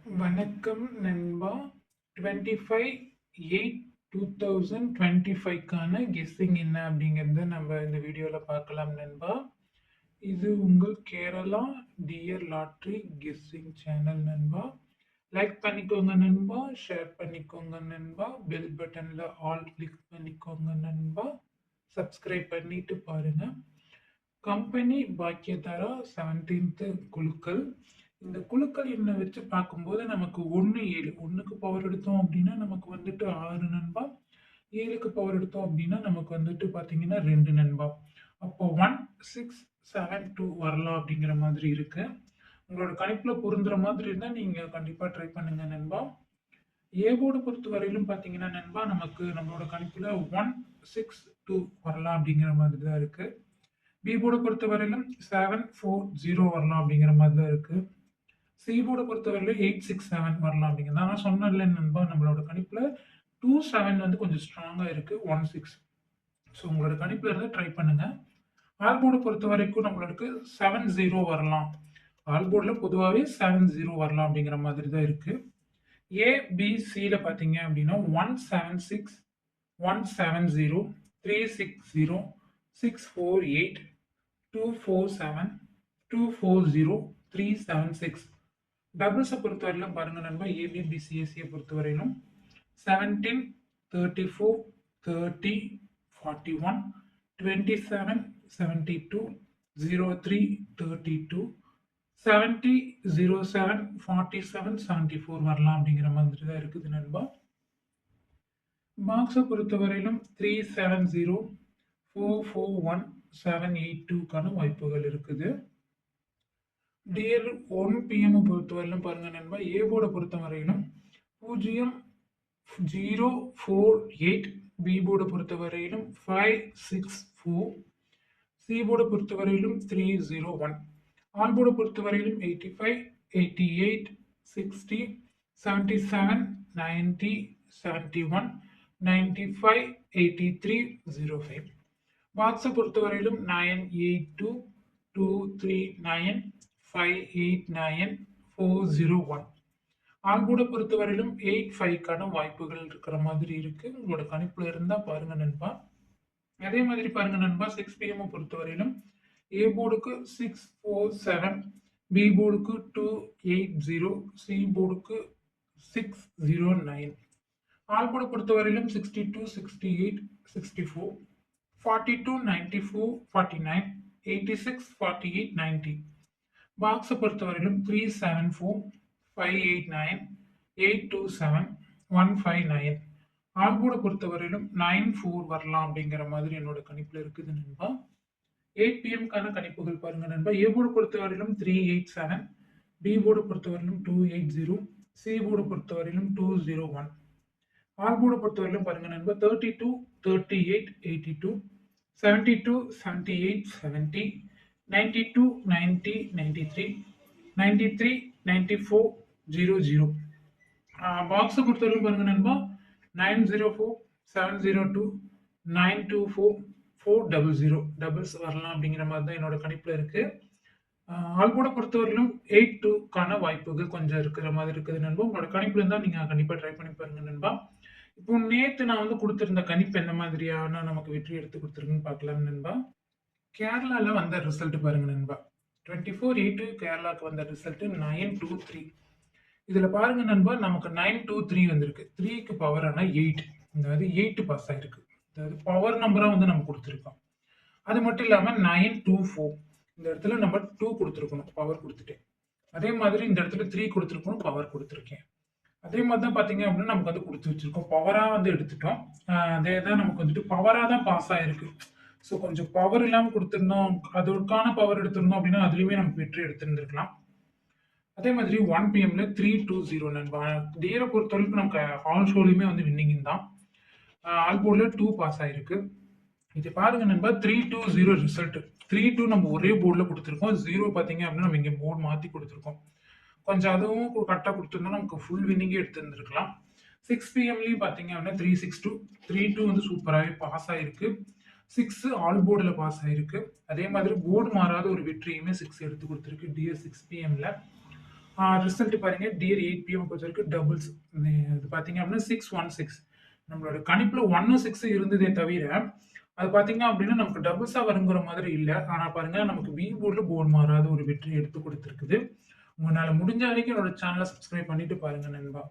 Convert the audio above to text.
வணக்கம் நண்பா. 25/8/2025க்கான கெஸ்ஸிங் என்ன அப்படிங்கிறத நம்ம இந்த வீடியோவில் பார்க்கலாம் நண்பா. இது உங்கள் Kerala dear lottery guessing channel நண்பா. லைக் பண்ணிக்கோங்க நண்பா, ஷேர் பண்ணிக்கோங்க நண்பா, பெல் பட்டனில் ஆல் கிளிக் பண்ணிக்கோங்க நண்பா, சப்ஸ்கிரைப் பண்ணிட்டு பாருங்க. கம்பெனி பாக்கியதாரா 17th குழுக்கள். இந்த குழுக்கள் எண்ணை வச்சு பார்க்கும்போது நமக்கு 1 7 1க்கு பவர் எடுத்தோம் அப்படின்னா நமக்கு வந்துட்டு 6 நண்பா. 7க்கு பவர் எடுத்தோம் அப்படின்னா நமக்கு வந்துட்டு பார்த்தீங்கன்னா 2 நண்பா. அப்போ 1 6 7 2 வரலாம் அப்படிங்கிற மாதிரி இருக்கு. உங்களோட கணிப்புல பொருந்துற மாதிரி இருந்தா நீங்க கண்டிப்பா ட்ரை பண்ணுங்க நண்பா. ஏ போர்டு பொறுத்த வரையிலும் பார்த்தீங்கன்னா நண்பா, நமக்கு நம்மளோட கணிப்புல 1 6 2 வரலாம் அப்படிங்கிற மாதிரி தான் இருக்கு. பி போர்டை பொறுத்த வரையிலும் 7 4 0 வரலாம் அப்படிங்கிற மாதிரி தான் இருக்கு. சி போர்டை பொறுத்தவரையில 867 வரலாம் அப்படிங்கிறது. நான் சொன்னேன்ல நண்பா, நம்மளோட கணிப்புல 27 வந்து கொஞ்சம் ஸ்ட்ராங்கா இருக்கு. 16. ஸோ உங்களோட கணிப்புல இருந்து ட்ரை பண்ணுங்க. ஆல் போர்டை பொறுத்த வரைக்கும் நம்மளுக்கு 70 வரலாம். ஆல் போர்டில் பொதுவாகவே 70 வரலாம் அப்படிங்கிற மாதிரி தான் இருக்கு. ஏ பி சியில் பார்த்தீங்க அப்படின்னா 176 170 360 648 247 240 376. டபுள்ஸை பொறுத்தவரையிலும் பாருங்க நண்பா, ஏபிபிசிஎஸ்சியை பொறுத்தவரையிலும் 17 34 30 41 27 72 03 32 70 07 47 74 வரலாம் அப்படிங்கிற மாதிரி தான் இருக்குது நண்பா. மார்க்ஸை பொறுத்தவரையிலும் 370 441 782க்கான வாய்ப்புகள் இருக்குது. டியர் 1 PM பொறுத்தவரையிலும் பாருங்க நண்பா, ஏ போர்டை பொறுத்தவரையிலும் 0 048, பி போர்டை பொறுத்தவரையிலும் 564, சி போர்டை பொறுத்தவரையிலும் 301, ஆல் போர்டை பொறுத்தவரையிலும் 85 88 60 77 90 71 95 83 05. பாக்ஸை பொறுத்தவரையிலும் 982 239 589 401. ஆல்போர்டை பொறுத்தவரையிலும் 85க்கான வாய்ப்புகள் இருக்கிற மாதிரி இருக்கு. உங்களோட கணிப்புல இருந்தா பாருங்க நண்பா. அதே மாதிரி பாருங்க நண்பா, 6 PM பொறுத்தவரையிலும் ஏ போர்டுக்கு 647, பி போர்டுக்கு 280, சி போர்டுக்கு 609. ஆல்போர்டை பொறுத்தவரையிலும் 62 68 64 42 94 49 86 48 90. பாக்ஸை பொறுத்தவரையிலும் 374 589 827 159. ஆல்போர்டை பொறுத்தவரையிலும் 94 வரலாம் அப்படிங்கிற மாதிரி என்னோட கணிப்புல இருக்குது நண்பா. 8 PMக்கான கணிப்புகள் பாருங்க நண்பா. ஏ போர்டு பொறுத்தவரையிலும் 387, பி போர்டு பொறுத்தவரையிலும் 280, சி போர்டு பொறுத்தவரையிலும் 201. ஆல் போர்டை பொறுத்தவரையிலும் பாருங்க நண்பா, 32 38 82 72 78 70 92 90 93 93 94 00. பாக்ஸை பொறுத்தவரைக்கும் பாருங்க நண்பா, 904 702 924 400 டபுள்ஸ் வரலாம் அப்படிங்கிற மாதிரி தான் என்னோட கணிப்புல இருக்கு. ஆல்போர்டை பொறுத்தவரையிலும் 82க்கான வாய்ப்புகள் கொஞ்சம் இருக்கிற மாதிரி இருக்குது நண்பா. உங்களோட கணிப்புல இருந்தா நீங்க கண்டிப்பா ட்ரை பண்ணி பாருங்க நண்பா. இப்போ நேத்து நான் வந்து கொடுத்திருந்த கணிப்பு எந்த மாதிரியான நமக்கு வெற்றி எடுத்து கொடுத்துருக்குன்னு பார்க்கலாம் நண்பா. கேரளால வந்த ரிசல்ட் பாருங்க நண்பா. 24/8 கேரளாக்கு வந்த ரிசல்ட் 923. இதுல பாருங்க நண்பா, நமக்கு 923 வந்திருக்கு. 3க்கு பவர் ஆனா 8, அதாவது 8 பாஸ் ஆயிருக்கு. அதாவது பவர் நம்பரா வந்து நம்ம கொடுத்துருக்கோம். அது மட்டும் இல்லாம 924, இந்த இடத்துல நம்ம 2 கொடுத்துருக்கணும், பவர் கொடுத்துட்டேன். அதே மாதிரி இந்த இடத்துல 3 கொடுத்துருக்கணும், பவர் கொடுத்துருக்கேன். அதே மாதிரி தான் பார்த்தீங்க அப்படின்னா நமக்கு வந்து கொடுத்து வச்சிருக்கோம். பவரா வந்து எடுத்துட்டோம். அதே தான் நமக்கு வந்துட்டு பவரா தான் பாஸ் ஆயிருக்கு. ஸோ கொஞ்சம் பவர் இல்லாம கொடுத்துருந்தோம், அதற்கான பவர் எடுத்திருந்தோம் அப்படின்னா அதுலயுமே நமக்கு வெற்றி எடுத்திருந்திருக்கலாம். அதே மாதிரி 1 PMல 320 நண்பா. டியரை பொறுத்தவரைக்கும் நமக்கு ஆல் ஷோலையுமே வந்து வின்னிங் தான். ஆல் போர்டில் 2 பாஸ் ஆயிருக்கு. இது பாருங்க நண்பா, 320 ரிசல்ட். 32 நம்ம ஒரே போர்டில் கொடுத்துருக்கோம். 0 பார்த்தீங்க அப்படின்னா நம்ம இங்கே போர்டு மாற்றி கொடுத்துருக்கோம். கொஞ்சம் அதுவும் கரெக்டாக கொடுத்துருந்தோம், நமக்கு ஃபுல் வின்னிங்கே எடுத்துருந்துருக்கலாம். 6 PMலையும் பார்த்தீங்க அப்படின்னா 362 32 வந்து சூப்பராகவே பாஸ் ஆயிருக்கு. 6 ஆல் போர்டில் பாஸ் ஆயிருக்கு. அதே மாதிரி போர்டு மாறாத ஒரு வெற்றியுமே 6 எடுத்து கொடுத்துருக்கு டிஎஸ் 6 PMல. ரிசல்ட் பாருங்க டியர் 8 பிஎம் பொறுத்த வரைக்கும் டபுள்ஸ். இது பார்த்தீங்க அப்படின்னா 616. நம்மளோட கணிப்புல 1ம் 6 இருந்ததே தவிர, அது பார்த்தீங்க அப்படின்னா நமக்கு டபுள்ஸா வருங்கிற மாதிரி இல்ல. ஆனா பாருங்க நமக்கு பி போர்ட்ல போர்டு மாறாத ஒரு வெற்றி எடுத்து குடுத்திருக்குது. உங்களால முடிஞ்ச வரைக்கும் என்னோட சேனல சப்ஸ்கிரைப் பண்ணிட்டு பாருங்க நண்பா.